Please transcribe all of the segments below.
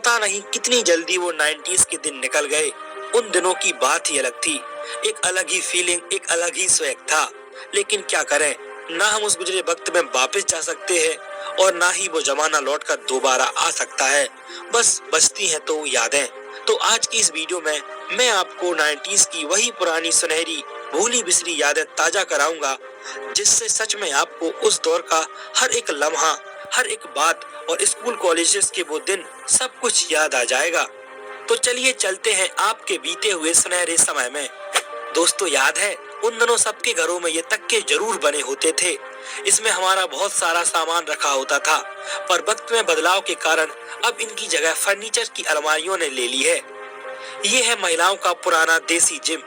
पता नहीं कितनी जल्दी वो 90s के दिन निकल गए। उन दिनों की बात ही अलग थी। एक अलग ही फीलिंग, एक अलग ही स्वैग था। लेकिन क्या करें, ना हम उस गुजरे वक्त में वापस जा सकते हैं और ना ही वो जमाना लौट कर दोबारा आ सकता है। बस बचती हैं तो यादें। तो आज की इस वीडियो में मैं आपको 90s की वही पुरानी सुनहरी भूली बिसरी यादें ताजा कराऊंगा, जिससे सच में आपको उस दौर का हर एक लम्हा, हर एक बात और स्कूल कॉलेजेस के वो दिन सब कुछ याद आ जाएगा। तो चलिए चलते हैं आपके बीते हुए सुनहरे समय में। दोस्तों, याद है उन दिनों सबके घरों में ये तक्के जरूर बने होते थे। इसमें हमारा बहुत सारा सामान रखा होता था, पर वक्त में बदलाव के कारण अब इनकी जगह फर्नीचर की अलमारियों ने ले ली है। ये है महिलाओं का पुराना देसी जिम,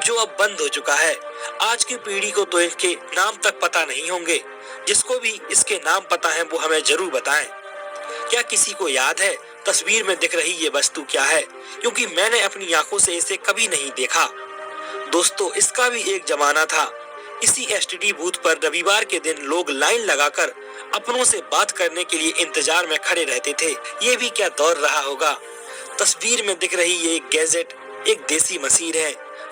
जो अब बंद हो चुका है। आज की पीढ़ी को तो इनके नाम तक पता नहीं होंगे। जिसको भी इसके नाम पता है वो हमें जरूर बताएं। क्या किसी को याद है तस्वीर में दिख रही ये वस्तु क्या है? क्योंकि मैंने अपनी आंखों से इसे कभी नहीं देखा। दोस्तों, इसका भी एक जमाना था। इसी एसटीडी बूथ पर रविवार के दिन लोग लाइन लगाकर अपनों से बात करने के लिए इंतजार में खड़े रहते थे। ये भी क्या दौर रहा होगा। तस्वीर में दिख रही ये एक गैजेट एक देसी मशीन है,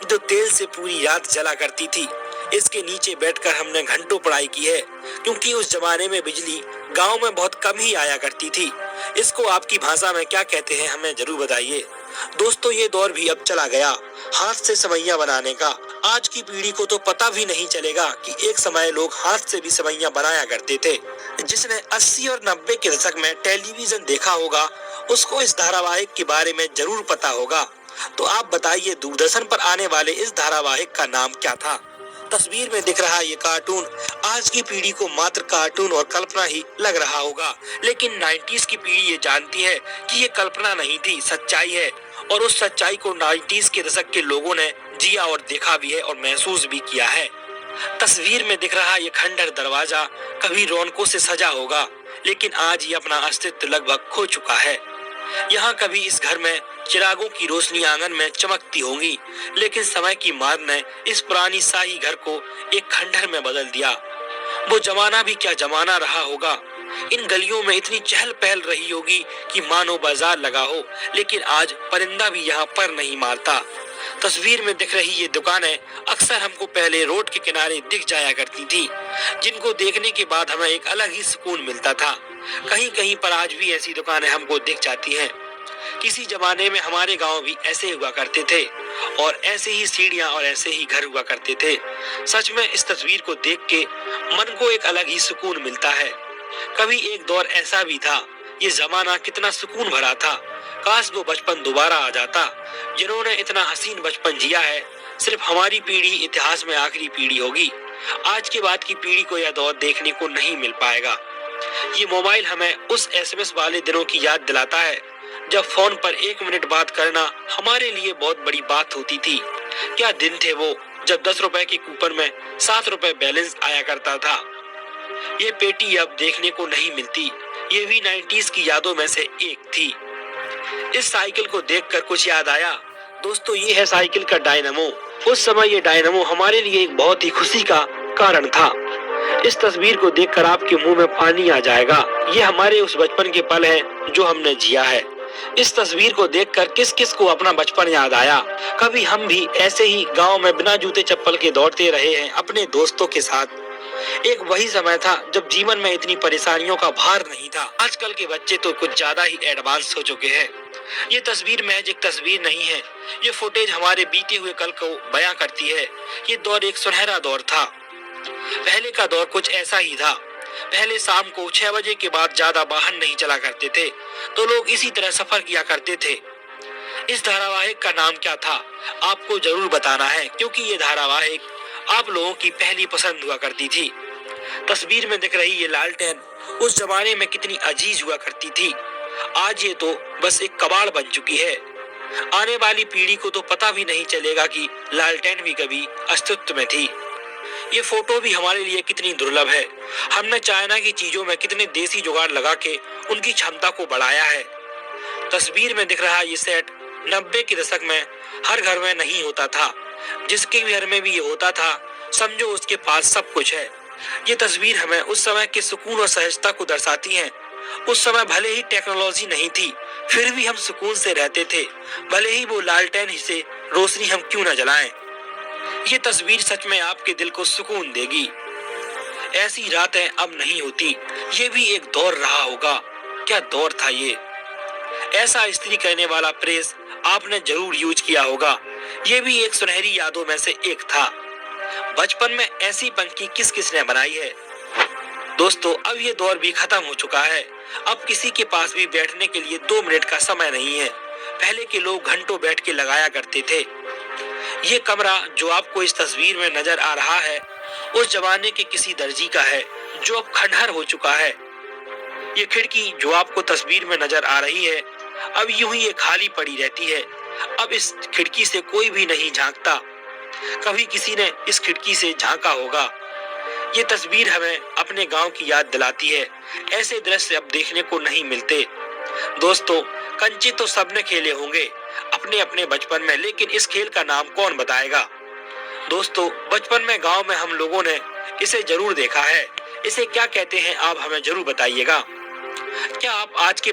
जो तेल से पूरी रात जला करती थी। इसके नीचे बैठकर हमने घंटों पढ़ाई की है, क्योंकि उस जमाने में बिजली गांव में बहुत कम ही आया करती थी। इसको आपकी भाषा में क्या कहते हैं हमें जरूर बताइए। दोस्तों, ये दौर भी अब चला गया हाथ से सेवइयां बनाने का। आज की पीढ़ी को तो पता भी नहीं चलेगा कि एक समय लोग हाथ से भी सेवइयां बनाया करते थे। जिसने 80 और 90 के दशक में टेलीविजन देखा होगा, उसको इस धारावाहिक के बारे में जरूर पता होगा। तो आप बताइए, दूरदर्शन पर आने वाले इस धारावाहिक का नाम क्या था? तस्वीर में दिख रहा ये कार्टून आज की पीढ़ी को मात्र कार्टून और कल्पना ही लग रहा होगा, लेकिन 90s की पीढ़ी ये जानती है कि ये कल्पना नहीं थी, सच्चाई है। और उस सच्चाई को 90s के दशक के लोगों ने जिया और देखा भी है और महसूस भी किया है। तस्वीर में दिख रहा ये खंडर दरवाजा कभी रौनकों से सजा होगा, लेकिन आज ये अपना अस्तित्व लगभग खो चुका है। यहाँ कभी इस घर में चिरागों की रोशनी आंगन में चमकती होंगी, लेकिन समय की मार ने इस पुरानी शाही घर को एक खंडहर में बदल दिया। वो जमाना भी क्या जमाना रहा होगा। इन गलियों में इतनी चहल पहल रही होगी कि मानो बाजार लगा हो, लेकिन आज परिंदा भी यहाँ पर नहीं मारता। तस्वीर में दिख रही ये दुकानें अक्सर हमको पहले रोड के किनारे दिख जाया करती थी, जिनको देखने के बाद हमें एक अलग ही सुकून मिलता था। कहीं कहीं पर आज भी ऐसी दुकानें हमको दिख जाती हैं। किसी जमाने में हमारे गांव भी ऐसे हुआ करते थे, और ऐसे ही सीढ़ियां और ऐसे ही घर हुआ करते थे। सच में इस तस्वीर को देख के मन को एक अलग ही सुकून मिलता है। कभी एक दौर ऐसा भी था, ये जमाना कितना सुकून भरा था। काश वो बचपन दोबारा आ जाता। जिन्होंने इतना हसीन बचपन जिया है, सिर्फ हमारी पीढ़ी इतिहास में आखिरी पीढ़ी होगी। आज के बाद की पीढ़ी को यह दौर देखने को नहीं मिल पाएगा। ये मोबाइल हमें उस एसएमएस वाले दिनों की याद दिलाता है, जब फोन पर 1 मिनट बात करना हमारे लिए बहुत बड़ी बात होती थी। क्या दिन थे वो, जब 10 रुपए के कूपन में 7 रुपए बैलेंस आया करता था। ये पेटी अब देखने को नहीं मिलती। ये भी 90s की यादों में से एक थी। इस साइकिल को देखकर कुछ याद आया। दोस्तों, ये है साइकिल का डायनामो। उस समय ये डायनामो हमारे लिए एक बहुत ही खुशी का कारण था। इस तस्वीर को देखकर आपके मुंह में पानी आ जाएगा। ये हमारे उस बचपन के पल हैं जो हमने जिया है। इस तस्वीर को देखकर किस किस को अपना बचपन याद आया। कभी हम भी ऐसे ही गांव में बिना जूते चप्पल के दौड़ते रहे हैं अपने दोस्तों के साथ। एक वही समय था जब जीवन में इतनी परेशानियों का भार नहीं था। आजकल के बच्चे तो कुछ ज्यादा ही एडवांस हो चुके हैं। ये तस्वीर महज एक तस्वीर नहीं है, ये फुटेज हमारे बीते हुए कल को बयां करती है। ये दौर एक सुनहरा दौर था। पहले का दौर कुछ ऐसा ही था। पहले शाम को 6 बजे के बाद ज्यादा वाहन नहीं चला करते थे, तो लोग इसी तरह सफर किया करते थे। इस धारावाहिक का नाम क्या था आपको जरूर बताना है, क्योंकि ये धारावाहिक आप लोगों की पहली पसंद हुआ करती थी। तस्वीर में दिख रही ये लालटेन उस जमाने में कितनी अजीज हुआ करती थी। आज ये तो बस एक कबाड़ बन चुकी है। आने वाली पीढ़ी को तो पता भी नहीं चलेगा कि लालटेन भी कभी अस्तित्व में थी। ये फोटो भी हमारे लिए कितनी दुर्लभ है। हमने चाइना की चीजों में कितने देसी जुगाड़ लगा के उनकी क्षमता को बढ़ाया है। तस्वीर में दिख रहा ये सेट 90 के दशक में हर घर में नहीं होता था। जिसके घर में भी ये होता था, समझो उसके पास सब कुछ है। ये तस्वीर हमें उस समय के सुकून और सहजता को दर्शाती है। उस समय भले ही टेक्नोलॉजी नहीं थी, फिर भी हम सुकून से रहते थे, भले ही वो लालटेन से रोशनी हम क्यों न जलाएं। ये तस्वीर सच में आपके दिल को सुकून देगी। ऐसी रातें अब नहीं होती, ये भी एक दौर रहा होगा। क्या दौर था ये। ऐसा इस्त्री करने वाला प्रेस आपने जरूर यूज किया होगा, ये भी एक सुनहरी यादों में से एक था। बचपन में ऐसी पंखी किस किस ने बनाई है। दोस्तों, अब ये दौर भी खत्म हो चुका है। अब किसी के पास भी बैठने के लिए 2 मिनट का समय नहीं है। पहले के लोग घंटों बैठ के लगाया करते थे। ये कमरा जो आपको इस तस्वीर में नजर आ रहा है, उस जमाने के किसी दर्जी का है जो अब खंडहर हो चुका है। ये खिड़की जो आपको तस्वीर में नजर आ रही है, अब यूं ही ये खाली पड़ी रहती है। अब इस खिड़की से कोई भी नहीं झांकता। कभी किसी ने इस खिड़की से झांका होगा। ये तस्वीर हमें अपने गांव की याद दिलाती है। ऐसे दृश्य अब देखने को नहीं मिलते। दोस्तों, कंचे तो सबने खेले होंगे अपने अपने बचपन में, लेकिन इस खेल का नाम कौन बताएगा। दोस्तों, बचपन में गांव में हम लोगों ने इसे जरूर देखा है। इसे क्या कहते हैं आप हमें जरूर बताइएगा। क्या आप आज के